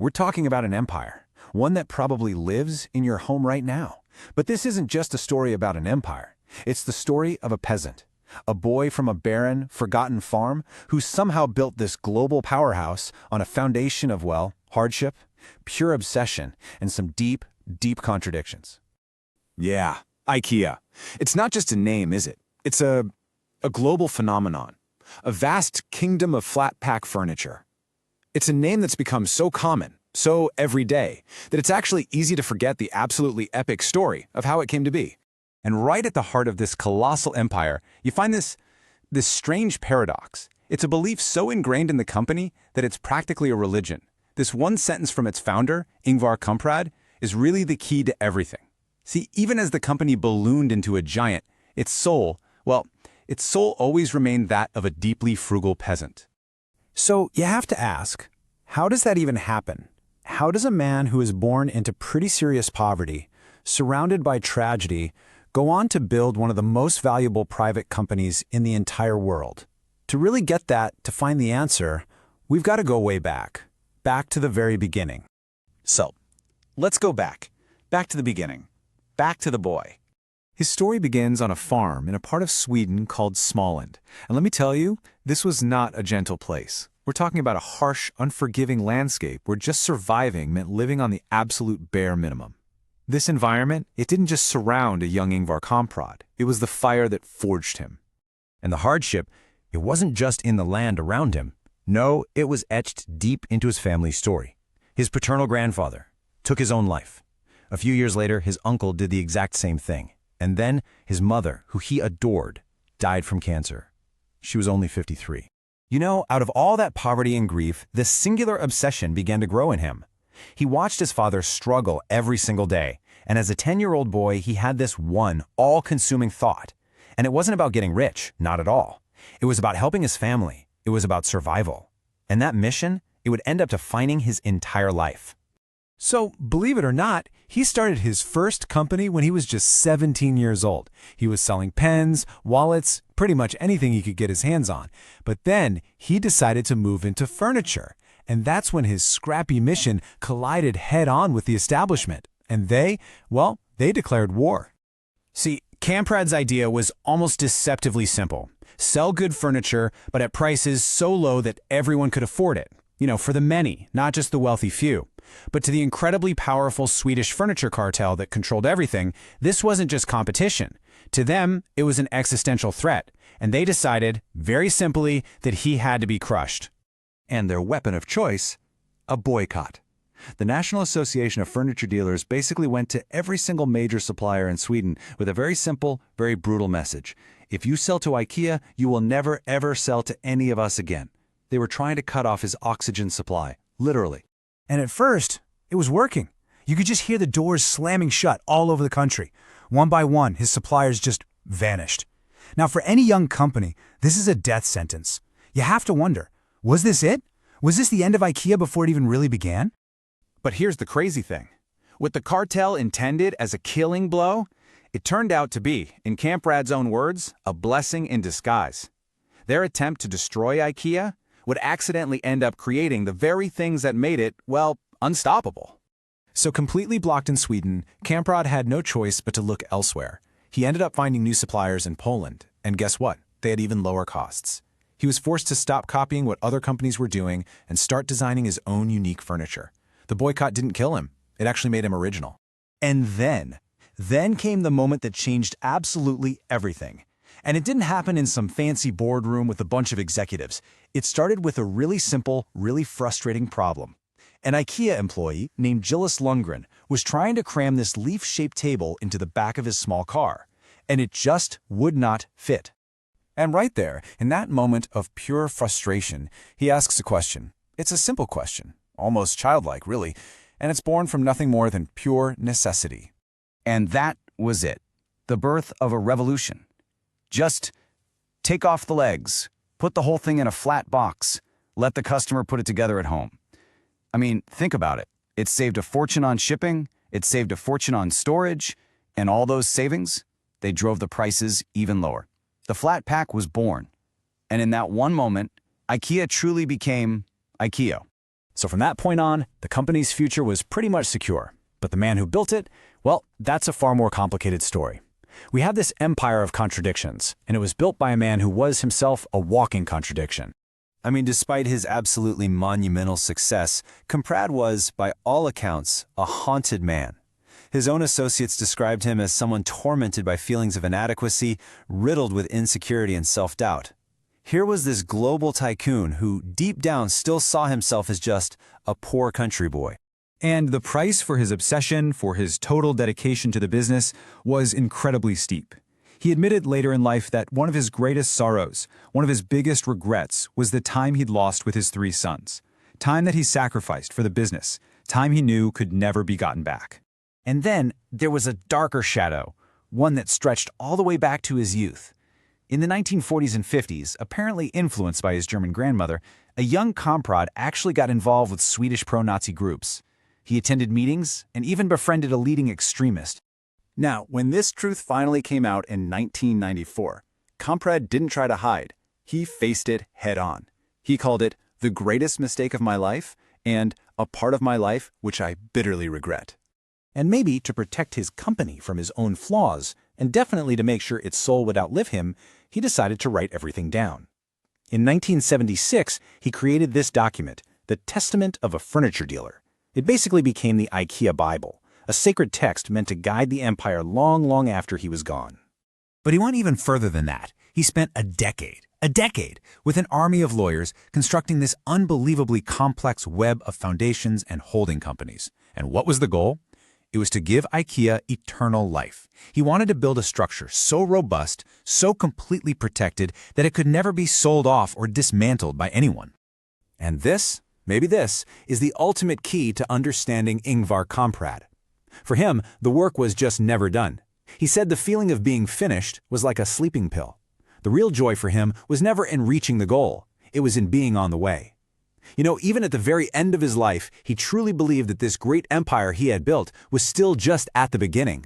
We're talking about an empire, one that probably lives in your home right now. But this isn't just a story about an empire. It's the story of a peasant, a boy from a barren, forgotten farm who somehow built this global powerhouse on a foundation of, well, hardship, pure obsession, and some deep, deep contradictions. Yeah, IKEA. It's not just a name, is it? It's a global phenomenon, a vast kingdom of flat-pack furniture. It's a name that's become so common, so everyday, that it's actually easy to forget the absolutely epic story of how it came to be. And right at the heart of this colossal empire, you find this strange paradox. It's a belief so ingrained in the company that it's practically a religion. This one sentence from its founder, Ingvar Kamprad, is really the key to everything. See, even as the company ballooned into a giant, its soul always remained that of a deeply frugal peasant. So you have to ask, how does that even happen? How does a man who is born into pretty serious poverty, surrounded by tragedy, go on to build one of the most valuable private companies in the entire world? To really get that, to find the answer, we've got to go way back to the very beginning. So, let's go back to the beginning, back to the boy. His story begins on a farm in a part of Sweden called Småland. And let me tell you, this was not a gentle place. We're talking about a harsh, unforgiving landscape where just surviving meant living on the absolute bare minimum. This environment, it didn't just surround a young Ingvar Kamprad. It was the fire that forged him. And the hardship, it wasn't just in the land around him. No, it was etched deep into his family's story. His paternal grandfather took his own life. A few years later, his uncle did the exact same thing. And then his mother, who he adored, died from cancer. She was only 53. You know, out of all that poverty and grief, this singular obsession began to grow in him. He watched his father struggle every single day, and as a 10-year-old boy, he had this one all-consuming thought. And it wasn't about getting rich, not at all. It was about helping his family. It was about survival. And that mission, it would end up defining his entire life. So, believe it or not, he started his first company when he was just 17 years old. He was selling pens, wallets, pretty much anything he could get his hands on. But then he decided to move into furniture. And that's when his scrappy mission collided head-on with the establishment. And they declared war. See, Kamprad's idea was almost deceptively simple. Sell good furniture, but at prices so low that everyone could afford it. You know, for the many, not just the wealthy few. But to the incredibly powerful Swedish furniture cartel that controlled everything, this wasn't just competition. To them, it was an existential threat. And they decided, very simply, that he had to be crushed. And their weapon of choice, a boycott. The National Association of Furniture Dealers basically went to every single major supplier in Sweden with a very simple, very brutal message. If you sell to IKEA, you will never ever sell to any of us again. They were trying to cut off his oxygen supply, literally. And at first, it was working. You could just hear the doors slamming shut all over the country. One by one, his suppliers just vanished. Now, for any young company, this is a death sentence. You have to wonder, was this it? Was this the end of IKEA before it even really began? But here's the crazy thing. What the cartel intended as a killing blow, it turned out to be, in Kamprad's own words, a blessing in disguise. Their attempt to destroy IKEA would accidentally end up creating the very things that made it, well, unstoppable. So completely blocked in Sweden, Kamprad had no choice but to look elsewhere. He ended up finding new suppliers in Poland, and guess what? They had even lower costs. He was forced to stop copying what other companies were doing and start designing his own unique furniture. The boycott didn't kill him. It actually made him original. And then came the moment that changed absolutely everything. And it didn't happen in some fancy boardroom with a bunch of executives. It started with a really simple, really frustrating problem. An IKEA employee named Gillis Lundgren was trying to cram this leaf-shaped table into the back of his small car, and it just would not fit. And right there, in that moment of pure frustration, he asks a question. It's a simple question, almost childlike, really, and it's born from nothing more than pure necessity. And that was it, the birth of a revolution. Just take off the legs, put the whole thing in a flat box, let the customer put it together at home. I mean, think about it. It saved a fortune on shipping, it saved a fortune on storage, and all those savings, they drove the prices even lower. The flat pack was born, and in that one moment, IKEA truly became IKEA. So from that point on, the company's future was pretty much secure. But the man who built it, well, that's a far more complicated story. We have this empire of contradictions, and it was built by a man who was himself a walking contradiction. I mean, despite his absolutely monumental success, Kamprad was, by all accounts, a haunted man. His own associates described him as someone tormented by feelings of inadequacy, riddled with insecurity and self-doubt. Here was this global tycoon who, deep down, still saw himself as just a poor country boy. And the price for his obsession, for his total dedication to the business, was incredibly steep. He admitted later in life that one of his greatest sorrows, one of his biggest regrets, was the time he'd lost with his 3 sons. Time that he sacrificed for the business, time he knew could never be gotten back. And then there was a darker shadow, one that stretched all the way back to his youth. In the 1940s and 50s, apparently influenced by his German grandmother, a young Kamprad actually got involved with Swedish pro-Nazi groups. He attended meetings and even befriended a leading extremist. Now, when this truth finally came out in 1994, Kamprad didn't try to hide. He faced it head-on. He called it the greatest mistake of my life and a part of my life which I bitterly regret. And maybe to protect his company from his own flaws, and definitely to make sure its soul would outlive him, he decided to write everything down. In 1976, he created this document, the Testament of a Furniture Dealer. It basically became the IKEA Bible, a sacred text meant to guide the empire long, long after he was gone. But he went even further than that. He spent a decade, with an army of lawyers constructing this unbelievably complex web of foundations and holding companies. And what was the goal? It was to give IKEA eternal life. He wanted to build a structure so robust, so completely protected, that it could never be sold off or dismantled by anyone. And this, maybe this, is the ultimate key to understanding Ingvar Kamprad. For him, the work was just never done. He said the feeling of being finished was like a sleeping pill. The real joy for him was never in reaching the goal. It was in being on the way. You know, even at the very end of his life, he truly believed that this great empire he had built was still just at the beginning.